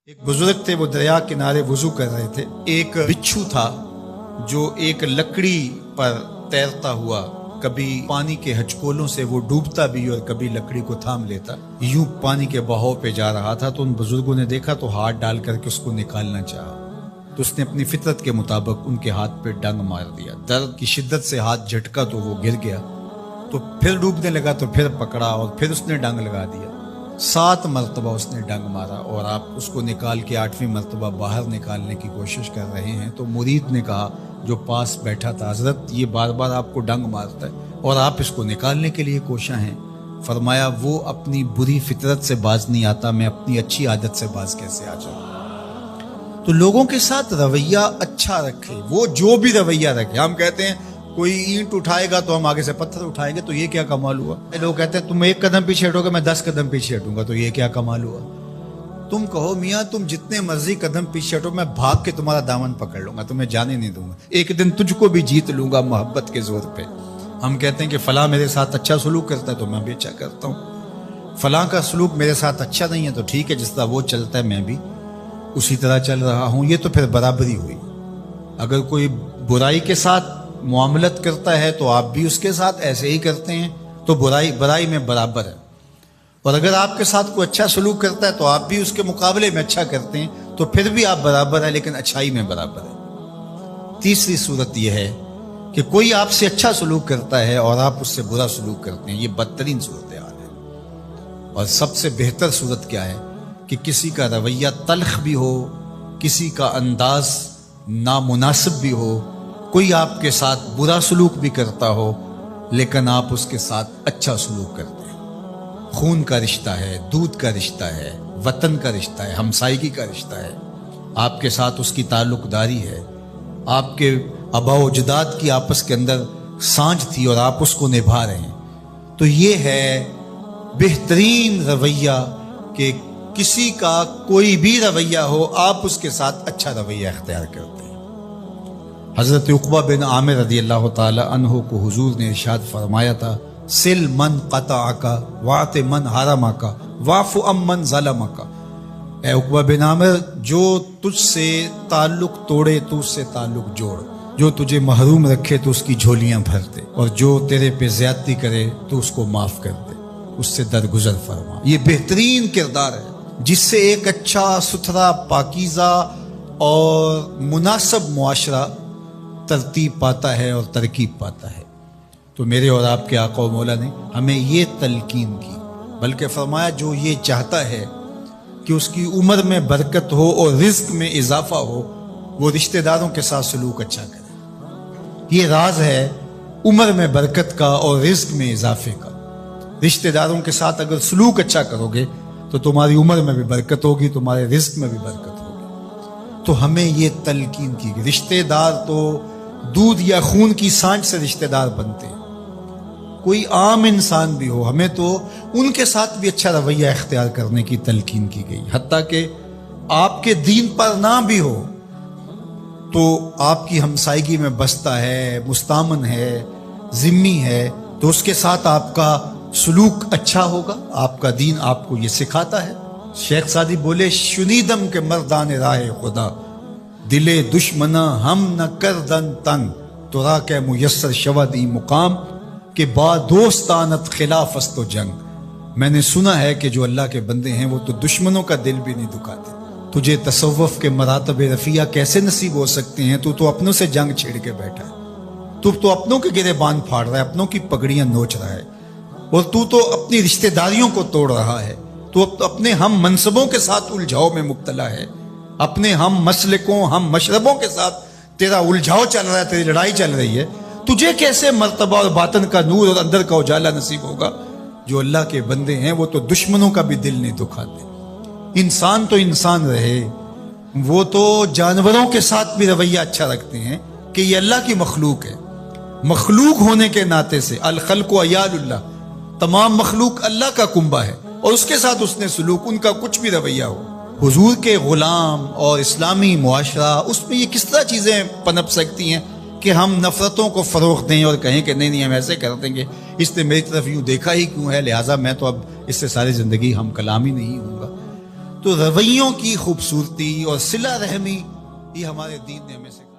ایک بزرگ تھے، وہ دریا کنارے وضو کر رہے تھے۔ ایک بچھو تھا جو ایک لکڑی پر تیرتا ہوا، کبھی پانی کے ہچکولوں سے وہ ڈوبتا بھی اور کبھی لکڑی کو تھام لیتا، یوں پانی کے بہاؤ پہ جا رہا تھا۔ تو ان بزرگوں نے دیکھا تو ہاتھ ڈال کر کے اس کو نکالنا چاہا، تو اس نے اپنی فطرت کے مطابق ان کے ہاتھ پہ ڈنگ مار دیا۔ درد کی شدت سے ہاتھ جھٹکا تو وہ گر گیا، تو پھر ڈوبنے لگا تو پھر پکڑا اور پھر اس نے ڈنگ لگا دیا۔ 7 مرتبہ اس نے ڈنگ مارا اور آپ اس کو نکال کے 8ویں مرتبہ باہر نکالنے کی کوشش کر رہے ہیں۔ تو مرید نے کہا جو پاس بیٹھا تھا، حضرت یہ بار بار آپ کو ڈنگ مارتا ہے اور آپ اس کو نکالنے کے لیے کوشاں ہیں۔ فرمایا وہ اپنی بری فطرت سے باز نہیں آتا، میں اپنی اچھی عادت سے باز کیسے آ جاؤں؟ تو لوگوں کے ساتھ رویہ اچھا رکھے، وہ جو بھی رویہ رکھے۔ ہم کہتے ہیں کوئی اینٹ اٹھائے گا تو ہم آگے سے پتھر اٹھائیں گے، تو یہ کیا کمال ہوا؟ لوگ کہتے ہیں تم 1 قدم پیچھے ہٹو گے، میں 10 قدم پیچھے ہٹوں گا، تو یہ کیا کمال ہوا؟ تم کہو میاں تم جتنے مرضی قدم پیچھے ہٹو، میں بھاگ کے تمہارا دامن پکڑ لوں گا، تمہیں جانے نہیں دوں گا، ایک دن تجھ کو بھی جیت لوں گا محبت کے زور پہ۔ ہم کہتے ہیں کہ فلاں میرے ساتھ اچھا سلوک کرتا ہے تو میں بھی اچھا کرتا ہوں، فلاں کا سلوک میرے ساتھ اچھا نہیں ہے تو ٹھیک ہے، جس طرح وہ چلتا ہے میں بھی اسی طرح چل رہا ہوں۔ یہ تو پھر برابری ہوئی۔ اگر کوئی برائی کے ساتھ معاملت کرتا ہے تو آپ بھی اس کے ساتھ ایسے ہی کرتے ہیں، تو برائی میں برابر ہے۔ اور اگر آپ کے ساتھ کوئی اچھا سلوک کرتا ہے تو آپ بھی اس کے مقابلے میں اچھا کرتے ہیں، تو پھر بھی آپ برابر ہیں، لیکن اچھائی میں برابر ہے۔ تیسری صورت یہ ہے کہ کوئی آپ سے اچھا سلوک کرتا ہے اور آپ اس سے برا سلوک کرتے ہیں، یہ بدترین صورتحال ہے۔ اور سب سے بہتر صورت کیا ہے کہ کسی کا رویہ تلخ بھی ہو، کسی کا انداز نامناسب بھی ہو، کوئی آپ کے ساتھ برا سلوک بھی کرتا ہو لیکن آپ اس کے ساتھ اچھا سلوک کرتے ہیں۔ خون کا رشتہ ہے، دودھ کا رشتہ ہے، وطن کا رشتہ ہے، ہمسائیگی کا رشتہ ہے، آپ کے ساتھ اس کی تعلق داری ہے، آپ کے آباء و اجداد کی آپس کے اندر سانجھ تھی اور آپ اس کو نبھا رہے ہیں، تو یہ ہے بہترین رویہ کہ کسی کا کوئی بھی رویہ ہو آپ اس کے ساتھ اچھا رویہ اختیار کرتے ہیں۔ حضرت عقبہ بن عامر رضی اللہ تعالی عنہ کو حضور نے ارشاد فرمایا تھا، سل من قطعک واعط من حرمک واعف عن من ظلمک۔ اے عقبہ بن عامر، جو تجھ سے تعلق توڑے تو اس سے تعلق جوڑ، جو تجھے محروم رکھے تو اس کی جھولیاں بھر دے، اور جو تیرے پہ زیادتی کرے تو اس کو معاف کر دے، اس سے درگزر فرما۔ یہ بہترین کردار ہے جس سے ایک اچھا ستھرا پاکیزہ اور مناسب معاشرہ ترتیب پاتا ہے اور ترکیب پاتا ہے۔ تو میرے اور آپ کے آقا و مولا نے ہمیں یہ تلقین کی، بلکہ فرمایا جو یہ چاہتا ہے کہ اس کی عمر میں برکت ہو اور رزق میں اضافہ ہو، وہ رشتہ داروں کے ساتھ سلوک اچھا کرے۔ یہ راز ہے عمر میں برکت کا اور رزق میں اضافے کا۔ رشتہ داروں کے ساتھ اگر سلوک اچھا کرو گے تو تمہاری عمر میں بھی برکت ہوگی، تمہارے رزق میں بھی برکت ہوگی۔ تو ہمیں یہ تلقین کی گئی، رشتہ دار تو دودھ یا خون کی سانجھ سے رشتہ دار بنتے ہیں، کوئی عام انسان بھی ہو، ہمیں تو ان کے ساتھ بھی اچھا رویہ اختیار کرنے کی تلقین کی گئی۔ حتیٰ کہ آپ کے دین پر نہ بھی ہو تو آپ کی ہمسائیگی میں بستا ہے، مستامن ہے، ذمی ہے، تو اس کے ساتھ آپ کا سلوک اچھا ہوگا۔ آپ کا دین آپ کو یہ سکھاتا ہے۔ شیخ سعدی بولے، شنیدم کے مردان راہ خدا، دلے دشمنا ہم نہ کردن تنگ، تو را کے میسر شود ای مقام، کہ با دوستانت خلاف است و جنگ۔ میں نے سنا ہے کہ جو اللہ کے بندے ہیں وہ تو دشمنوں کا دل بھی نہیں دکھاتے۔ تجھے تصوف کے مراتب رفیع کیسے نصیب ہو سکتے ہیں؟ تو اپنوں سے جنگ چھیڑ کے بیٹھا ہے، تو اپنوں کے گریبان پھاڑ رہا ہے، اپنوں کی پگڑیاں نوچ رہا ہے، اور تو اپنی رشتہ داریوں کو توڑ رہا ہے، تو اپنے ہم منصبوں کے ساتھ الجھاؤ میں مبتلا ہے، اپنے ہم مسلکوں ہم مشربوں کے ساتھ تیرا الجھاؤ چل رہا ہے، تیری لڑائی چل رہی ہے۔ تجھے کیسے مرتبہ اور باطن کا نور اور اندر کا اجالا نصیب ہوگا؟ جو اللہ کے بندے ہیں وہ تو دشمنوں کا بھی دل نہیں دکھاتے۔ انسان تو انسان رہے، وہ تو جانوروں کے ساتھ بھی رویہ اچھا رکھتے ہیں کہ یہ اللہ کی مخلوق ہے۔ مخلوق ہونے کے ناطے سے الخلق و عیال اللہ، تمام مخلوق اللہ کا کنبہ ہے، اور اس کے ساتھ اس نے سلوک، ان کا کچھ بھی رویہ ہو۔ حضور کے غلام اور اسلامی معاشرہ، اس میں یہ کس طرح چیزیں پنپ سکتی ہیں کہ ہم نفرتوں کو فروغ دیں اور کہیں کہ نہیں ہم ایسے کر دیں گے، اس نے میری طرف یوں دیکھا ہی کیوں ہے، لہٰذا میں تو اب اس سے ساری زندگی ہم کلام ہی نہیں ہوں گا۔ تو رویوں کی خوبصورتی اور صلہ رحمی یہ ہمارے دین نے ہمیں سکھایا۔